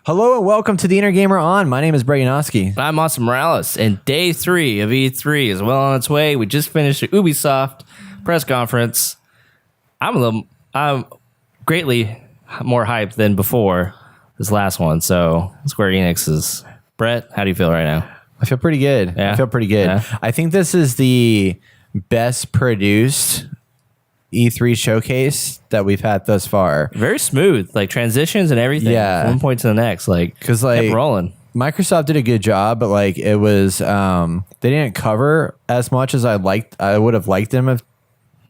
Hello and welcome to the Inner Gamer On. My name is Breganowski. I'm Austin Morales, and day 3 of E3 is well on its way. We just finished the Ubisoft press conference. I'm greatly more hyped than before this last one. So Square Enix's. Brett, how do you feel right now? I feel pretty good. Yeah? I feel pretty good. Yeah. I think this is the best produced E3 showcase that we've had thus far. Very smooth, like transitions and everything. Yeah. From one point to the next, Because kept rolling. Microsoft did a good job, but it was they didn't cover as much as I would have liked them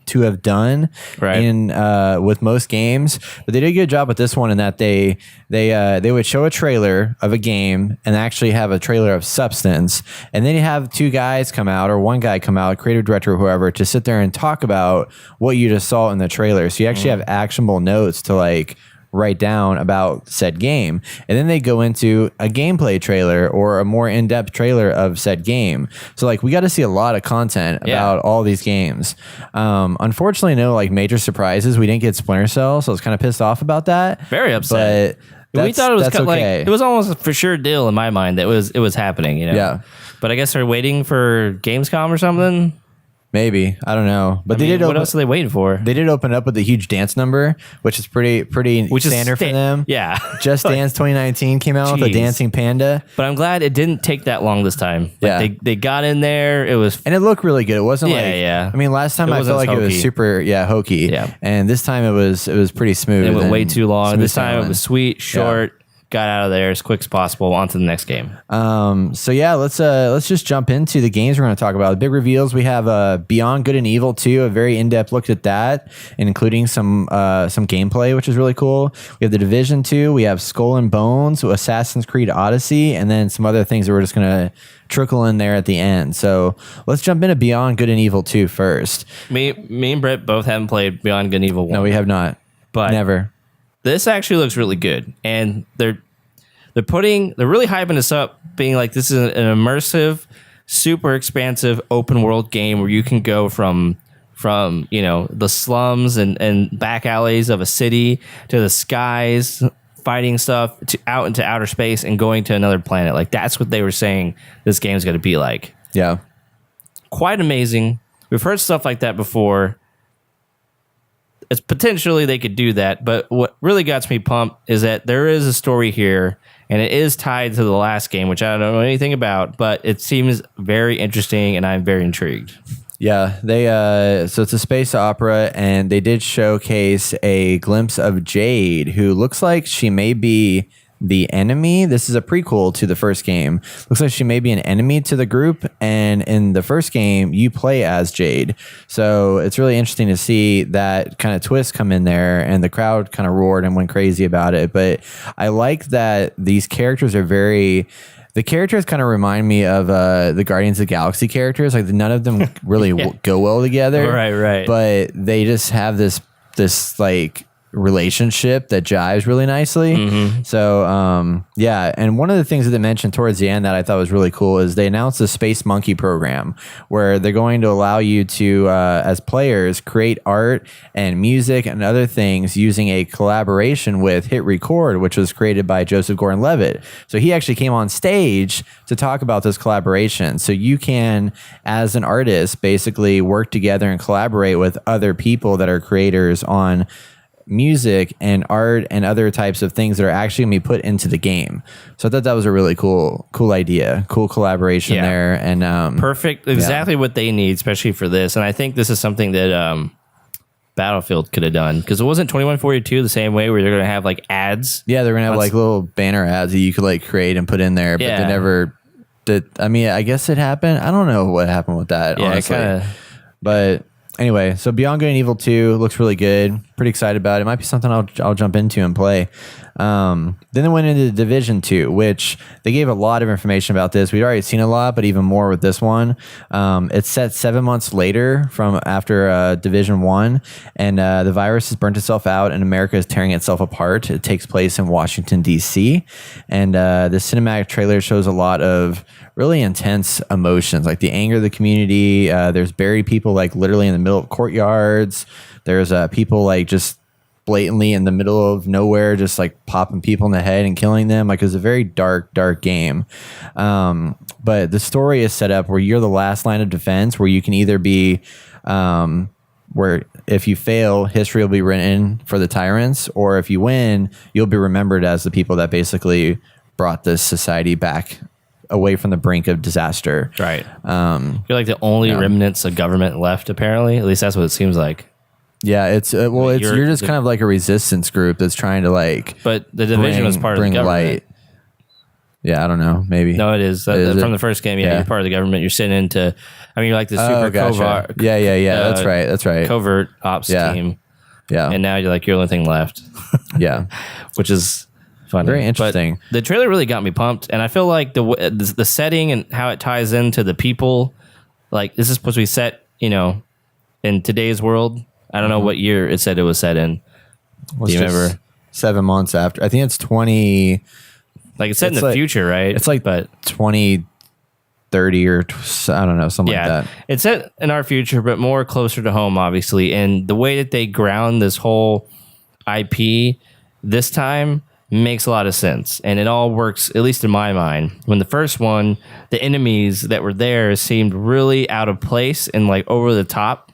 to have done in with most games, but they did a good job with this one in that they would show a trailer of a game and actually have a trailer of substance, and then you have two guys come out or one guy come out, creative director or whoever, to sit there and talk about what you just saw in the trailer. So you actually have actionable notes to write down about said game, and then they go into a gameplay trailer or a more in-depth trailer of said game. So we got to see a lot of content about all these games. Unfortunately, no major surprises. We didn't get Splinter Cell, so I was kind of pissed off about that. Very upset. But we thought it was okay. It was almost a for sure deal in my mind that it was happening. Yeah. But I guess they're waiting for Gamescom or something. Maybe, I don't know, but what else are they waiting for? They did open up with a huge dance number, which is pretty standard for them. Yeah, Just Dance 2019 came out with a dancing panda. But I'm glad it didn't take that long this time. They got in there. It was and it looked really good. It wasn't I mean, last time I felt like hokey. it was super hokey. Yeah, and this time it was pretty smooth. It went way too long. This time it was sweet, short. Got out of there as quick as possible. On to the next game. So yeah, let's just jump into the games we're going to talk about. The big reveals, we have Beyond Good and Evil 2, a very in-depth look at that, and including some gameplay, which is really cool. We have The Division 2, we have Skull and Bones, Assassin's Creed Odyssey, and then some other things that we're just going to trickle in there at the end. So let's jump into Beyond Good and Evil 2 first. Me and Brett both haven't played Beyond Good and Evil 1. No, we have not. But never. This actually looks really good, and they're really hyping this up, being like this is an immersive, super expansive open world game where you can go from the slums and back alleys of a city to the skies, fighting stuff, to out into outer space and going to another planet. Like that's what they were saying this game's going to be like. Yeah, quite amazing. We've heard stuff like that before. It's potentially they could do that, but what really got me pumped is that there is a story here, and it is tied to the last game, which I don't know anything about, but it seems very interesting, and I'm very intrigued. Yeah, so it's a space opera, and they did showcase a glimpse of Jade, who looks like she may be the enemy. This is a prequel to the first game. Looks like she may be an enemy to the group, and in the first game you play as Jade, so it's really interesting to see that kind of twist come in there, and the crowd kind of roared and went crazy about it. But I like that these characters are the characters kind of remind me of the Guardians of the Galaxy characters. None of them really go well together, right, but they just have this relationship that jives really nicely. So and one of the things that they mentioned towards the end that I thought was really cool is they announced the Space Monkey program, where they're going to allow you to as players create art and music and other things using a collaboration with Hit Record, which was created by Joseph Gordon-Levitt. So he actually came on stage to talk about this collaboration. So you can, as an artist, basically work together and collaborate with other people that are creators on music and art and other types of things that are actually going to be put into the game. So I thought that was a really cool idea, cool collaboration there, and perfect, exactly what they need, especially for this. And I think this is something that Battlefield could have done, because it wasn't 2142 the same way where they're going to have ads. Yeah, they're going to have little banner ads that you could create and put in there, but they never did. I mean, I guess it happened. I don't know what happened with that, honestly. But anyway, so Beyond Good and Evil 2 looks really good. Pretty excited about it. It might be something I'll jump into and play. Then they went into the Division 2, which they gave a lot of information about this. We'd already seen a lot, but even more with this one. It's set 7 months later from after Division 1, and the virus has burnt itself out, and America is tearing itself apart. It takes place in Washington, D.C., and the cinematic trailer shows a lot of really intense emotions, like the anger of the community. There's buried people literally in the middle of courtyards. There's people just blatantly in the middle of nowhere, just like popping people in the head and killing them. Like, it's a very dark game. But the story is set up where you're the last line of defense, where you can either be, where if you fail, history will be written for the tyrants, or if you win, you'll be remembered as the people that basically brought this society back away from the brink of disaster. Right. You're like the only remnants of government left, apparently. At least that's what it seems like. Yeah, it's you're just kind of like a resistance group that's trying to like. But the division was part of the government. Light. Yeah, I don't know. Maybe. No, it is. From the first game, you're part of the government. You're sitting into. I mean, you're like the super covert. Yeah. That's right. Covert ops team. Yeah. And now you're like, you're the only thing left. Yeah. Which is funny. Very interesting. But the trailer really got me pumped, and I feel like the setting and how it ties into the people, like this is supposed to be set, in today's world. I don't know what year it said it was set in. Do you remember? 7 months after. I think it's 20. Like it's set in the future, right? It's like 2030 or I don't know, something like that. It's set in our future, but more closer to home, obviously. And the way that they ground this whole IP this time makes a lot of sense. And it all works, at least in my mind. When the first one, the enemies that were there seemed really out of place and like over the top.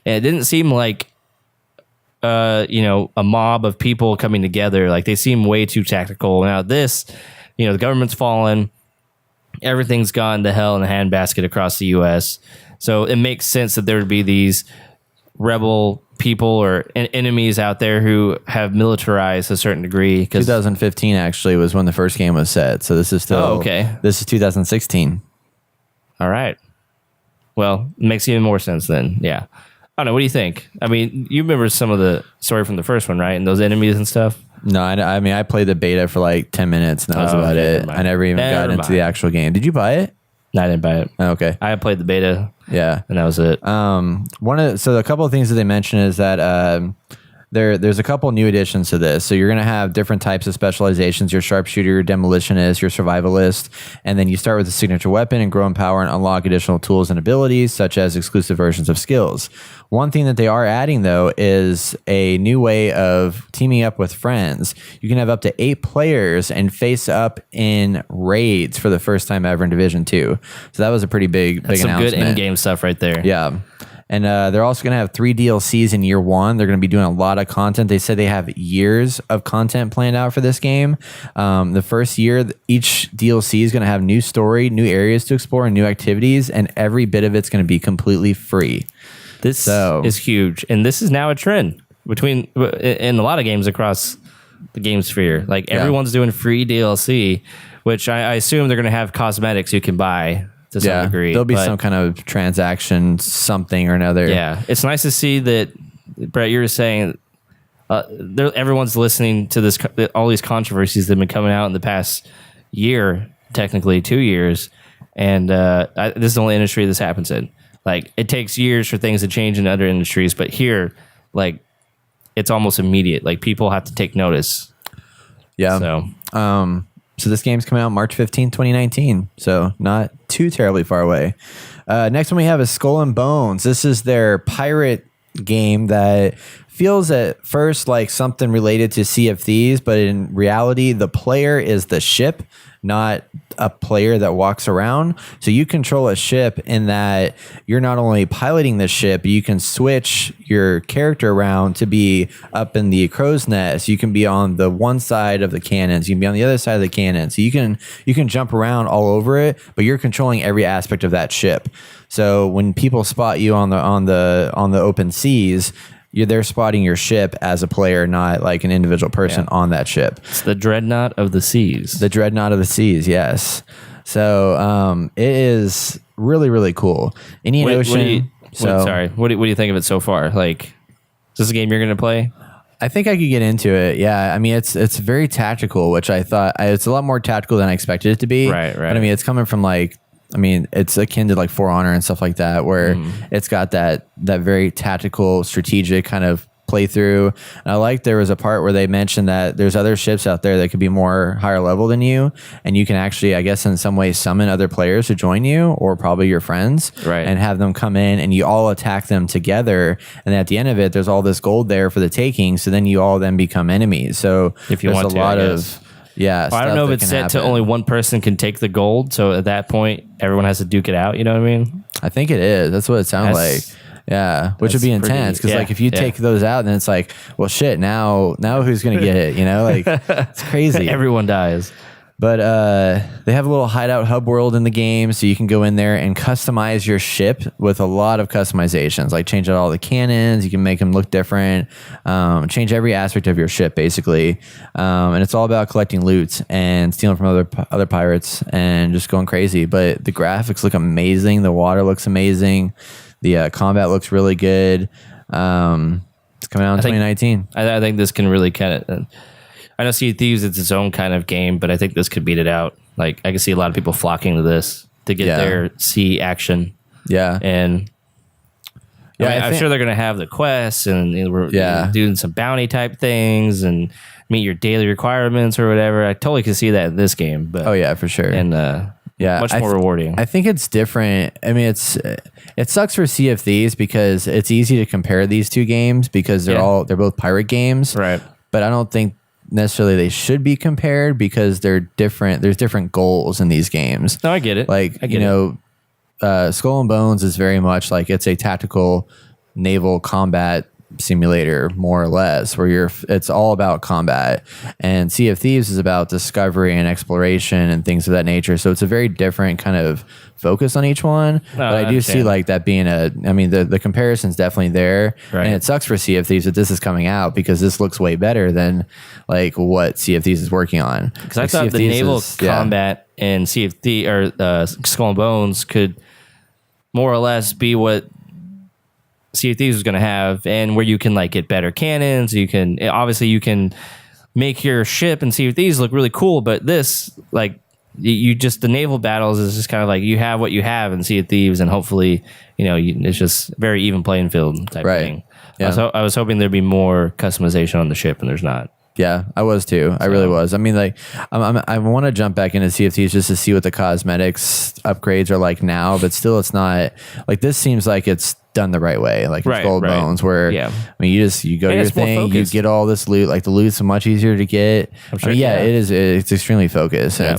And it didn't seem like a mob of people coming together. Like they seem way too tactical. Now this, the government's fallen, everything's gone to hell in a handbasket across the U.S. So it makes sense that there would be these rebel people or enemies out there who have militarized to a certain degree. 2015 actually was when the first game was set. So this is still okay. This is 2016. All right. Well, it makes even more sense then. Yeah. I don't know. What do you think? I mean, you remember some of the story from the first one, right? And those enemies and stuff? No, I mean, I played the beta for like 10 minutes and that was about it. I never even got into the actual game. Did you buy it? No, I didn't buy it. Oh, okay. I played the beta. Yeah. And that was it. So a couple of things that they mentioned is that there's a couple new additions to this. So you're going to have different types of specializations, your sharpshooter, your demolitionist, your survivalist, and then you start with a signature weapon and grow in power and unlock additional tools and abilities, such as exclusive versions of skills. One thing that they are adding, though, is a new way of teaming up with friends. You can have up to 8 players and face up in raids for the first time ever in Division 2. So that was a pretty big announcement. Some good in-game stuff right there. Yeah. And they're also going to have 3 DLCs in year 1. They're going to be doing a lot of content. They said they have years of content planned out for this game. The first year, each DLC is going to have new story, new areas to explore, and new activities, and every bit of it's going to be completely free. This is huge, and this is now a trend in a lot of games across the game sphere. Like everyone's doing free DLC, which I assume they're going to have cosmetics you can buy to some degree. There'll be some kind of transaction, something or another. Yeah, it's nice to see that, Brett, you were saying everyone's listening to this, all these controversies that have been coming out in the past year, technically 2 years, and this is the only industry this happens in. Like, it takes years for things to change in other industries, but here, like, it's almost immediate. Like, people have to take notice. Yeah. So this game's coming out March 15th, 2019. So not too terribly far away. Next one we have is Skull and Bones. This is their pirate game that feels at first like something related to Sea of Thieves, but in reality, the player is the ship, not a player that walks around. So you control a ship in that you're not only piloting the ship, but you can switch your character around to be up in the crow's nest. You can be on the one side of the cannons. You can be on the other side of the cannon. So you can jump around all over it, but you're controlling every aspect of that ship. So when people spot you on the open seas, they're spotting your ship as a player, not like an individual person on that ship. It's the dreadnought of the seas. The dreadnought of the seas, yes. So it is really, really cool. Indian Ocean. What do you think of it so far? Like, is this a game you're going to play? I think I could get into it. Yeah, I mean, it's very tactical, which I thought it's a lot more tactical than I expected it to be. Right. But I mean, it's coming from it's akin to like For Honor and stuff like that, where it's got that very tactical, strategic kind of playthrough. And I like there was a part where they mentioned that there's other ships out there that could be more higher level than you, and you can actually, I guess, in some way summon other players to join you, or probably your friends, right, and have them come in and you all attack them together. And then at the end of it, there's all this gold there for the taking. So then you all then become enemies. So if you want a lot of well, I don't know if it's set to only one person can take the gold. So at that point, everyone has to duke it out. You know what I mean? I think it is. That's what it sounds like. Yeah, which would be intense because like if you take those out, then it's like, well, shit. Now who's gonna get it? You know, like it's crazy. Everyone dies. But they have a little hideout hub world in the game, so you can go in there and customize your ship with a lot of customizations, like change out all the cannons. You can make them look different, change every aspect of your ship, basically. And it's all about collecting loot and stealing from other pirates and just going crazy. But the graphics look amazing. The water looks amazing. The combat looks really good. It's coming out in 2019. I think this can really kind of... I know Sea of Thieves is its own kind of game, but I think this could beat it out. Like, I can see a lot of people flocking to this to get their sea action. Yeah. And I'm sure they're going to have the quests and we're doing some bounty type things and meet your daily requirements or whatever. I totally can see that in this game. But, oh, yeah, for sure. And much more rewarding. I think it's different. I mean, it sucks for Sea of Thieves because it's easy to compare these two games because they're both pirate games. Right. But I don't think necessarily they should be compared because they're different. There's different goals in these games. No, I get it. Like, Skull and Bones is very much like it's a tactical naval combat simulator, more or less, where it's all about combat. And Sea of Thieves is about discovery and exploration and things of that nature. So it's a very different kind of focus on each one. But I do see like that being the comparison's definitely there. Right. And it sucks for Sea of Thieves that this is coming out because this looks way better than like what Sea of Thieves is working on. Because I thought the naval combat in Sea of Thieves or Skull and Bones could more or less be what Sea of Thieves was going to have, and where you can like get better cannons. You can make your ship in Sea of Thieves look really cool, but this like the naval battles is just kind of like you have what you have in Sea of Thieves, and hopefully it's just very even playing field type thing. Yeah. I was hoping there'd be more customization on the ship, and there's not. Yeah, I was too. I really was. I mean, like, I want to jump back into Sea of Thieves just to see what the cosmetics upgrades are like now, but still, it's not like this seems like it's done the right way, like it's Gold Bones, where I mean, you go to your thing, you get all this loot. Like the loot's much easier to get. Sure, it is. It's extremely focused, and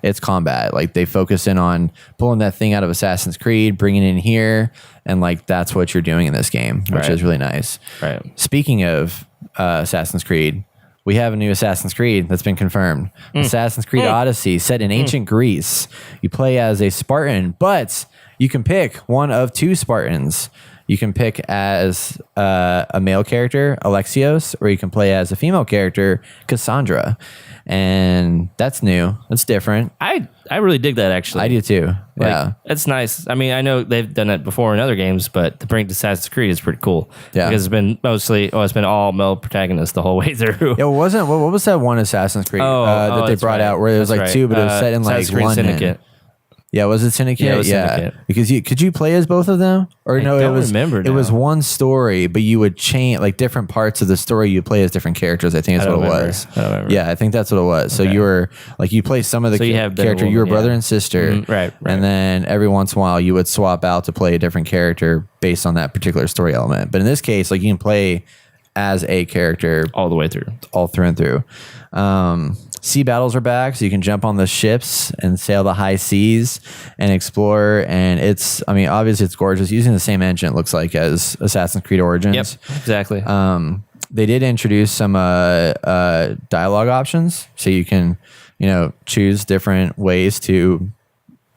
it's combat. Like they focus in on pulling that thing out of Assassin's Creed, bringing it in here, and like that's what you're doing in this game, which is really nice. Right. Speaking of Assassin's Creed. We have a new Assassin's Creed that's been confirmed. Assassin's Creed Odyssey, set in ancient Greece. You play as a Spartan, but you can pick one of two Spartans. You can pick as a male character, Alexios, or you can play as a female character, Cassandra. And that's new. That's different. I really dig that, actually. I do too. Yeah. It's nice. I mean, I know they've done it before in other games, but to bring to Assassin's Creed is pretty cool. Yeah. Because it's been all male protagonists the whole way through. Yeah, what was that one Assassin's Creed that they brought out where there was like two, but it was set in like London. Syndicate. Yeah, was it Syndicate? Yeah, it was Syndicate. Because could you play as both of them? Or I no, don't remember now. It was one story, but you would change like different parts of the story. You play as different characters. I think that's what it was. I don't remember. Yeah, I think that's what it was. So you were like you play some of the character. You were brother and sister, right? And then every once in a while you would swap out to play a different character based on that particular story element. But in this case, like you can play as a character all the way through, all through and through. Sea battles are back, so you can jump on the ships and sail the high seas and explore. And obviously it's gorgeous, using the same engine, it looks like, as Assassin's Creed Origins. Yep, exactly. They did introduce some dialogue options, so you can choose different ways to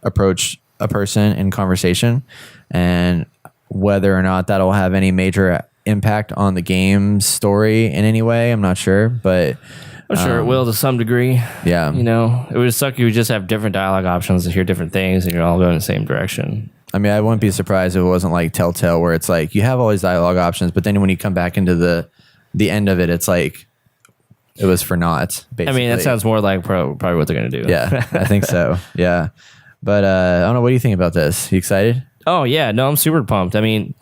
approach a person in conversation, and whether or not that'll have any major impact on the game's story in any way, I'm not sure, but I'm sure it will to some degree. Yeah. It would suck you would just have different dialogue options and hear different things and you're all going in the same direction. I mean, I wouldn't be surprised if it wasn't like Telltale, where it's like you have all these dialogue options, but then when you come back into the end of it, it's like it was for naught, basically. I mean, that sounds more like probably what they're going to do. Yeah, I think so. Yeah. But I don't know. What do you think about this? You excited? Oh, yeah. No, I'm super pumped. I mean,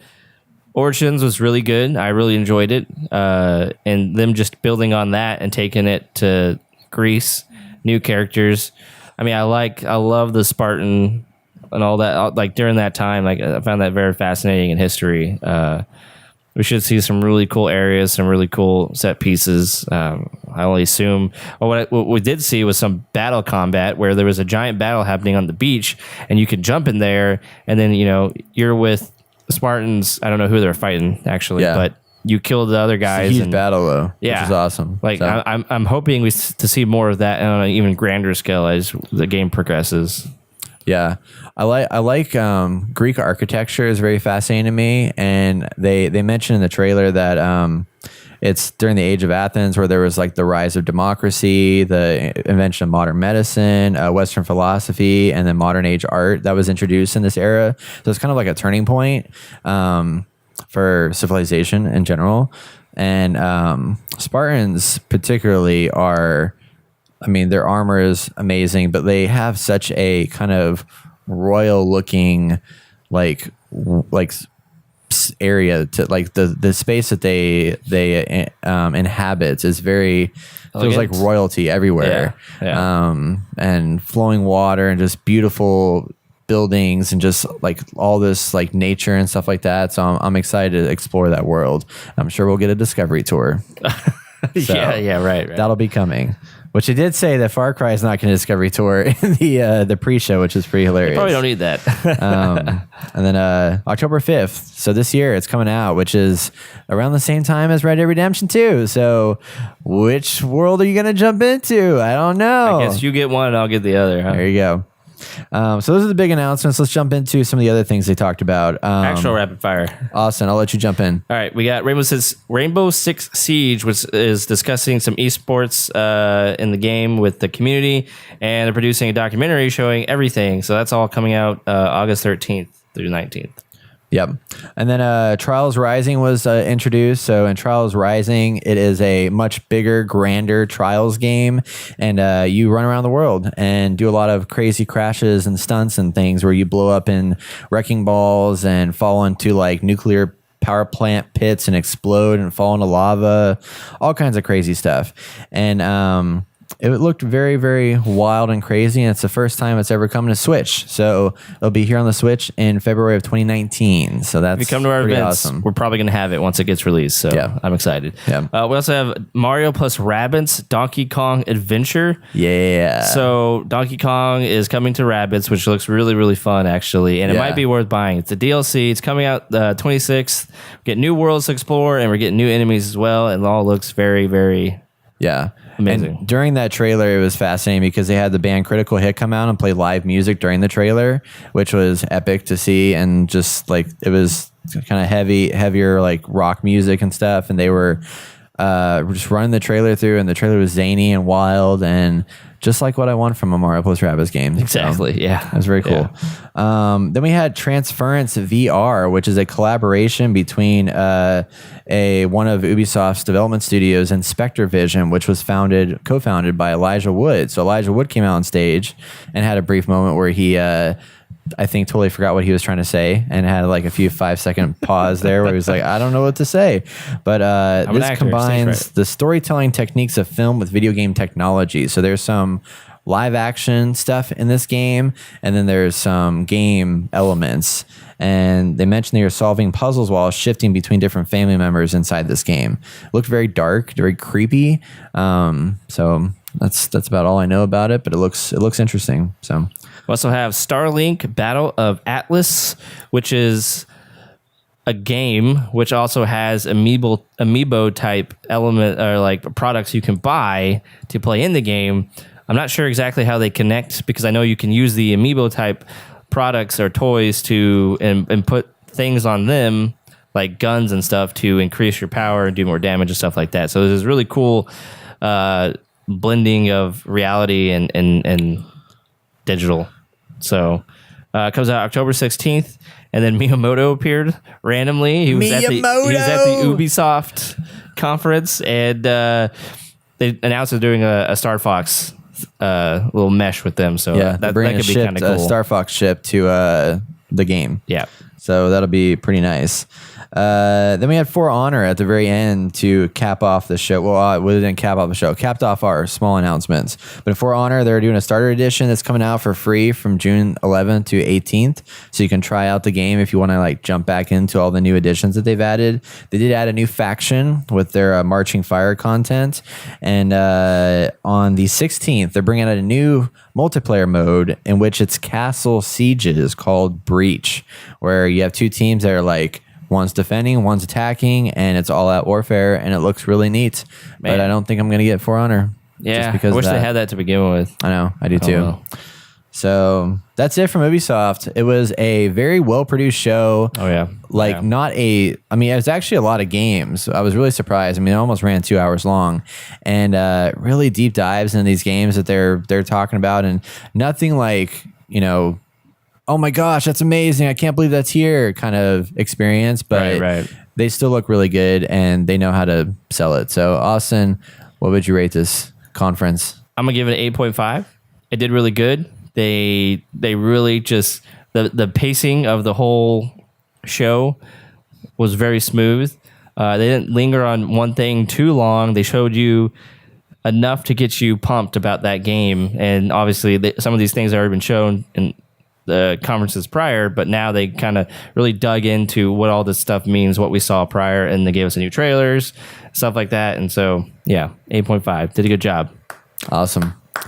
Origins was really good. I really enjoyed it. And them just building on that and taking it to Greece, new characters. I mean, I love the Spartan and all that. Like during that time, like I found that very fascinating in history. We should see some really cool areas, some really cool set pieces. I only assume. Well, what we did see was some battle combat where there was a giant battle happening on the beach, and you could jump in there, and then you're with Spartans. I don't know who they're fighting actually, but you killed the other guys. It's a huge battle though, which is awesome. Like I'm hoping to see more of that on an even grander scale as the game progresses. Yeah, I like Greek architecture is very fascinating to me, and they mentioned in the trailer that it's during the age of Athens where there was like the rise of democracy, the invention of modern medicine, Western philosophy, and then modern age art that was introduced in this era. So it's kind of like a turning point for civilization in general, and Spartans particularly are. I mean, their armor is amazing, but they have such a kind of royal looking, like area to like the space that they inhabit is very feels like royalty everywhere. And flowing water and just beautiful buildings and just like all this like nature and stuff like that. So I'm excited to explore that world. I'm sure we'll get a discovery tour. So right. That'll be coming. Which they did say that Far Cry is not going to Discovery Tour in the pre-show, which is pretty hilarious. You probably don't need that. And then October 5th, so this year it's coming out, which is around the same time as Red Dead Redemption 2. So which world are you going to jump into? I don't know. I guess you get one and I'll get the other. Huh? There you go. So those are the big announcements. Let's jump into some of the other things they talked about. Actual rapid fire. Austin, I'll let you jump in. All right, we got Rainbow Six Siege, which is discussing some esports in the game with the community, and they're producing a documentary showing everything. So that's all coming out August 13th through 19th. Yep. And then Trials Rising was introduced. So in Trials Rising, it is a much bigger, grander Trials game. And you run around the world and do a lot of crazy crashes and stunts and things where you blow up in wrecking balls and fall into like nuclear power plant pits and explode and fall into lava, all kinds of crazy stuff. And it looked very, very wild and crazy, and it's the first time it's ever come to Switch. So it'll be here on the Switch in February of 2019. So that's if you come to our events, awesome. We're probably going to have it once it gets released. So I'm excited. Yeah. We also have Mario plus Rabbids Donkey Kong Adventure. Yeah. So Donkey Kong is coming to Rabbids, which looks really, really fun, actually. And it might be worth buying. It's a DLC. It's coming out 26th. We get new worlds to explore, and we're getting new enemies as well. And it all looks very, very amazing. And during that trailer, it was fascinating because they had the band Critical Hit come out and play live music during the trailer, which was epic to see. And just like it was kind of heavier like rock music and stuff. And they were just running the trailer through, and the trailer was zany and wild and just like what I want from a Mario plus Rabbids game. Exactly. So, it was very cool. Then we had Transference VR, which is a collaboration between one of Ubisoft's development studios and Spectre Vision, which was co-founded by Elijah Wood. So Elijah Wood came out on stage and had a brief moment where he I think totally forgot what he was trying to say and had like a few 5-second pause there where he was like, I don't know what to say. But this combines the storytelling techniques of film with video game technology. So there's some live action stuff in this game, and then there's some game elements. And they mentioned they were solving puzzles while shifting between different family members inside this game. It looked very dark, very creepy. So that's about all I know about it, but it looks interesting. So we also have Starlink Battle of Atlas, which is a game which also has amiibo type element or like products you can buy to play in the game. I'm not sure exactly how they connect because I know you can use the amiibo type products or toys to and put things on them like guns and stuff to increase your power and do more damage and stuff like that. So there's this really cool blending of reality and digital. So it comes out October 16th, and then Miyamoto appeared randomly. He was at the Ubisoft conference, and they announced they're doing a Star Fox little mesh with them. So that could be kind of cool. Star Fox ship to the game. Yeah. So that'll be pretty nice. Then we had For Honor at the very end to cap off the show. Well, we didn't cap off the show. Capped off our small announcements. But For Honor, they're doing a starter edition that's coming out for free from June 11th to 18th. So you can try out the game if you want to like jump back into all the new additions that they've added. They did add a new faction with their Marching Fire content. And on the 16th, they're bringing out a new multiplayer mode in which it's castle sieges called Breach, where you have two teams that are like, one's defending, one's attacking, and it's all out warfare, and it looks really neat. Man. But I don't think I'm going to get For Honor. Yeah, just because I wish they had that to begin with. I know, I do too. Well. So that's it from Ubisoft. It was a very well-produced show. Oh, yeah. Like, not a... I mean, it was actually a lot of games. I was really surprised. I mean, it almost ran 2 hours long. And really deep dives into these games that they're talking about. And nothing like, you know... oh my gosh, that's amazing, I can't believe that's here kind of experience, but they still look really good and they know how to sell it. So Austin, what would you rate this conference? I'm gonna give it an 8.5. It did really good. They really just the pacing of the whole show was very smooth. They didn't linger on one thing too long. They showed you enough to get you pumped about that game, and obviously some of these things have already been shown in the conferences prior, but now they kind of really dug into what all this stuff means, what we saw prior, and they gave us new trailers, stuff like that. And so, yeah, 8.5. Did a good job. Awesome. I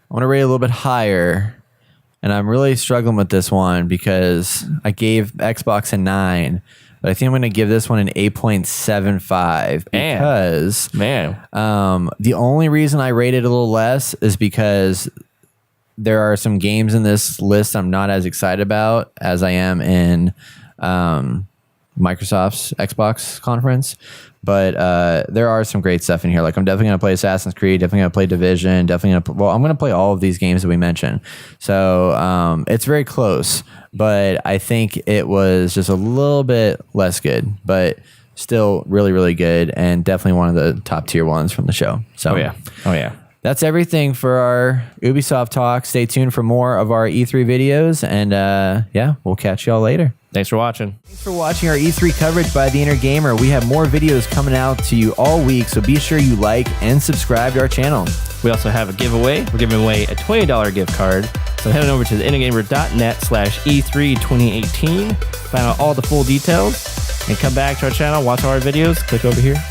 want to rate a little bit higher, and I'm really struggling with this one because I gave Xbox a 9, but I think I'm going to give this one an 8.75 because the only reason I rated a little less is because there are some games in this list I'm not as excited about as I am in Microsoft's Xbox conference. But there are some great stuff in here. Like, I'm definitely going to play Assassin's Creed, definitely going to play Division, definitely going to... well, I'm going to play all of these games that we mentioned. So it's very close. But I think it was just a little bit less good. But still really, really good. And definitely one of the top tier ones from the show. So, Oh, yeah. That's everything for our Ubisoft talk. Stay tuned for more of our E3 videos, and yeah, we'll catch y'all later. Thanks for watching. Thanks for watching our E3 coverage by The Inner Gamer. We have more videos coming out to you all week, so be sure you like and subscribe to our channel. We also have a giveaway. We're giving away a $20 gift card. So head on over to theinnergamer.net/E3 2018. Find out all the full details, and come back to our channel, watch all our videos, click over here.